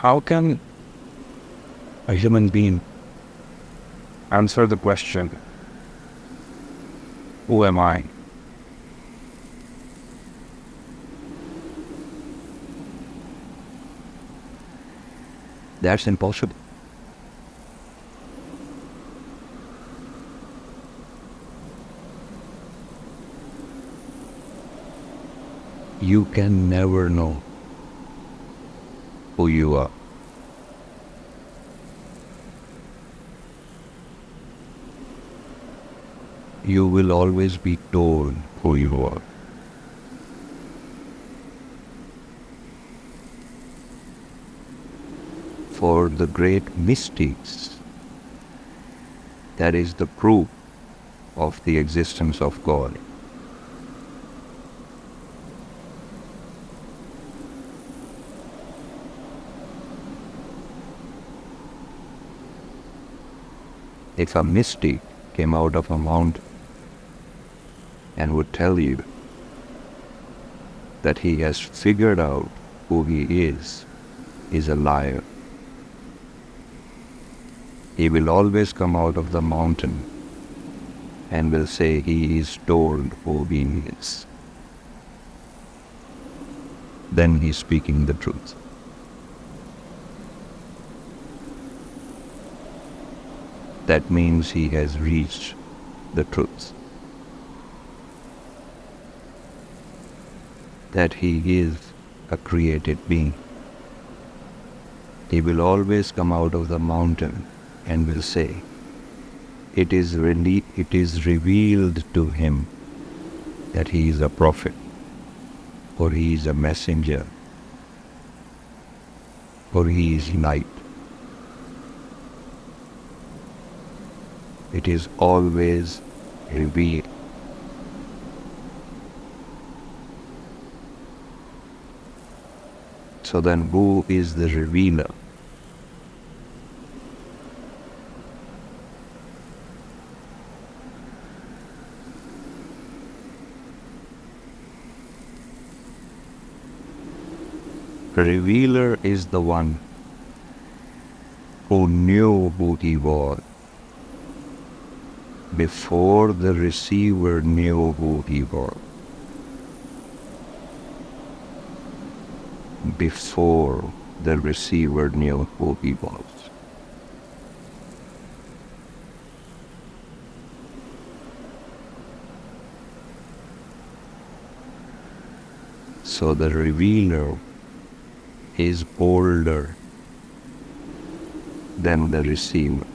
How can a human being answer the question, who am I? That's impossible. You can never know who you are. You will always be told who you are. For the great mystics, that is the proof of the existence of God. If a mystic came out of a mountain and would tell you that he has figured out who he is a liar. He will always come out of the mountain and will say he is told who he is. Then he is speaking the truth. That means he has reached the truth. That he is a created being. He will always come out of the mountain and will say, it is revealed to him that he is a prophet, or he is a messenger, or he is light. It is always revealed. So then who is the revealer? The revealer is the one who knew who he was before the receiver knew who he was. Before the receiver knew who he was. So the revealer is older than the receiver.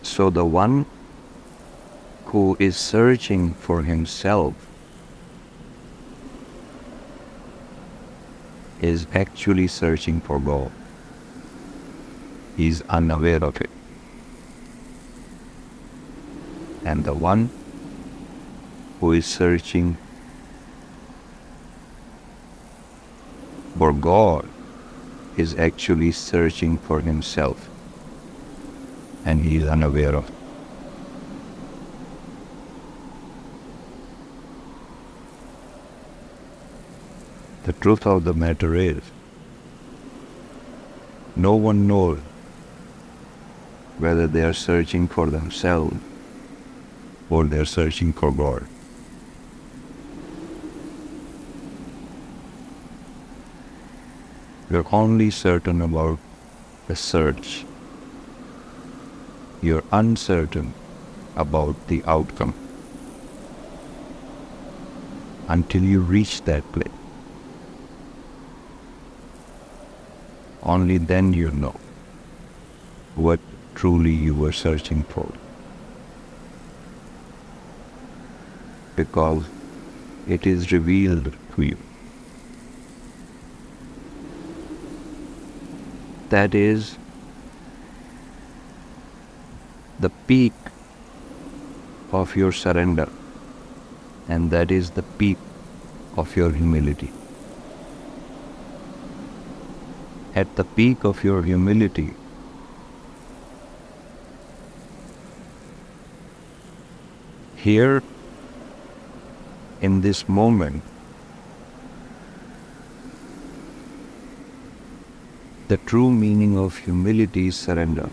So the one who is searching for himself is actually searching for God. He is unaware of it. And the one who is searching for God is actually searching for himself. And he is unaware of it. The truth of the matter is, no one knows whether they are searching for themselves or they are searching for God. You are only certain about the search. You are uncertain about the outcome until you reach that place. Only then you know what truly you were searching for. Because it is revealed to you. That is the peak of your surrender, and that is the peak of your humility. at the peak of your humility, here in this moment, the true meaning of humility is surrender.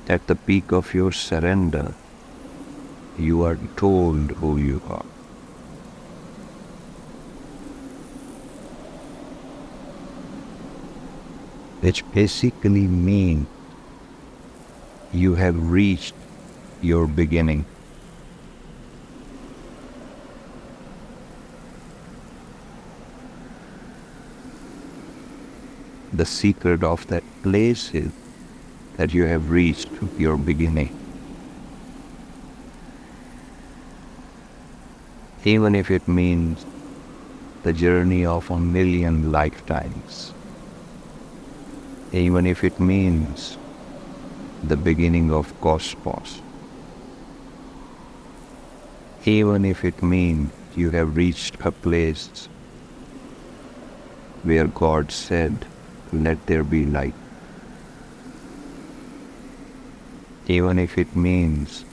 At the peak of your surrender, you are told who you are. Which basically means you have reached your beginning. The secret of that place is that you have reached your beginning. Even if it means the journey of 1,000,000 lifetimes, even if it means the beginning of cosmos, even if it means you have reached a place where God said, "Let there be light." Even if it means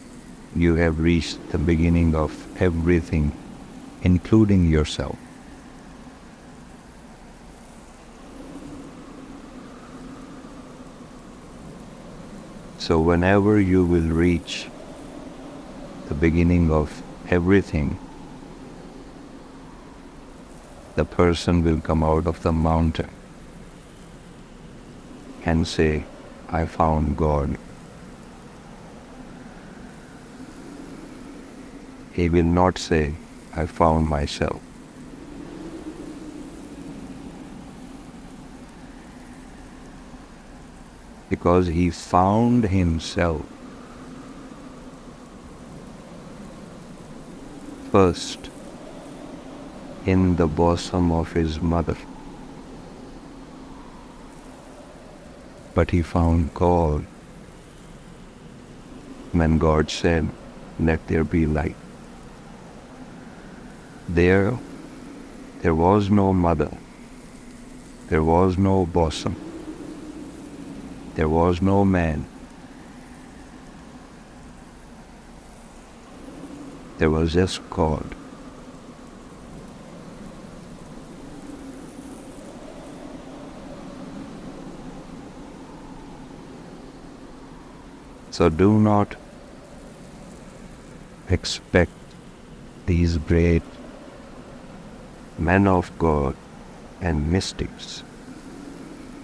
you have reached the beginning of everything, including yourself. So whenever you will reach the beginning of everything, the person will come out of the mountain and say, "I found God." He will not say, "I found myself." Because he found himself first in the bosom of his mother. But he found God when God said, "Let there be light." There was no mother, there was no bosom, there was no man. There was just God. So do not expect these great men of God and mystics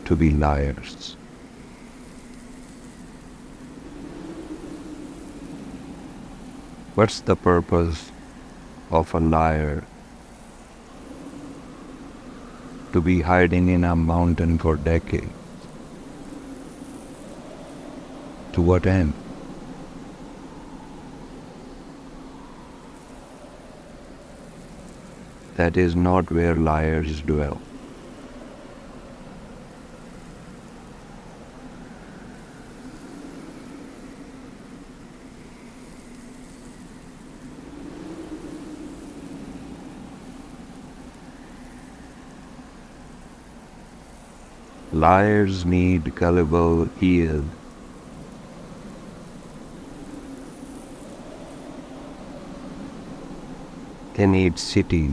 to be liars. What's the purpose of a liar? To be hiding in a mountain for decades. To what end? That is not where liars dwell. Liars need gullible ears. They need city,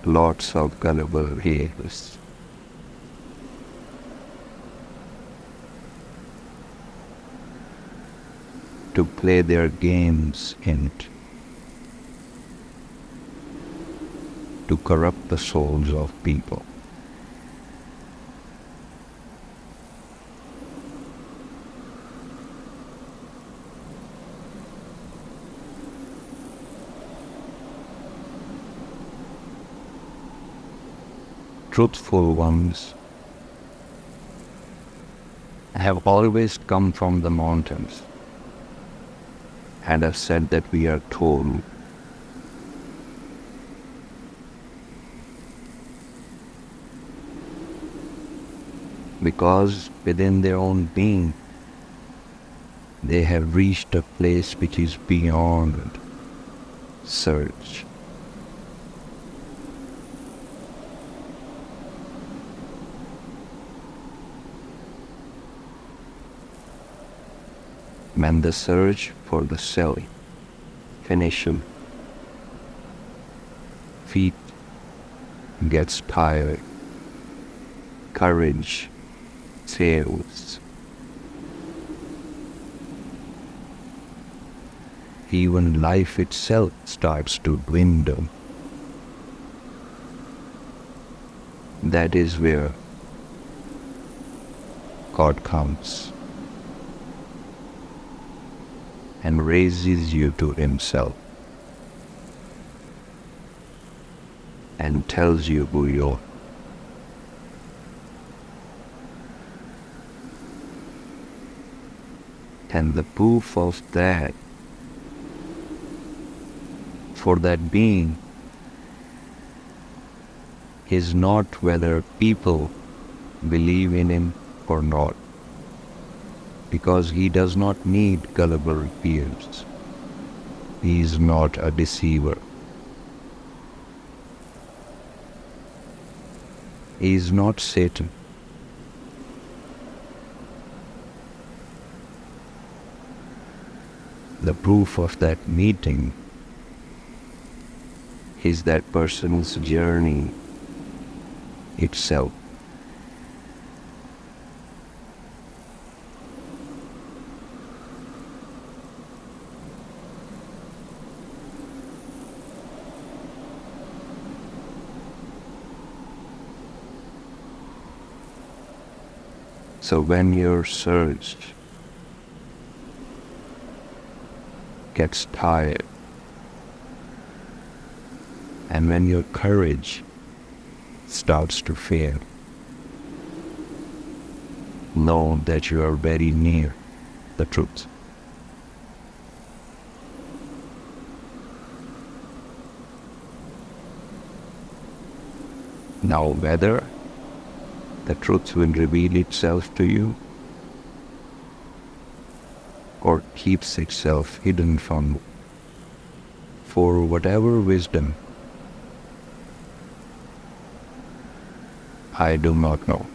lots of gullible ears. To play their games in it, to corrupt the souls of people. Truthful ones have always come from the mountains and have said that we are told. Because within their own being, they have reached a place which is beyond search, when the search for the self finishes, feet gets tired, courage fails. Even life itself starts to dwindle. That is where God comes and raises you to Himself and tells you who you are. And the proof of that, for that being, is not whether people believe in him or not, because he does not need gullible ears. He is not a deceiver. He is not Satan. The proof of that meeting is that person's journey itself. So when your search gets tired, and when your courage starts to fail, know that you are very near the truth. Now, whether the truth will reveal itself to you or keeps itself hidden from you, for whatever wisdom, I do not know.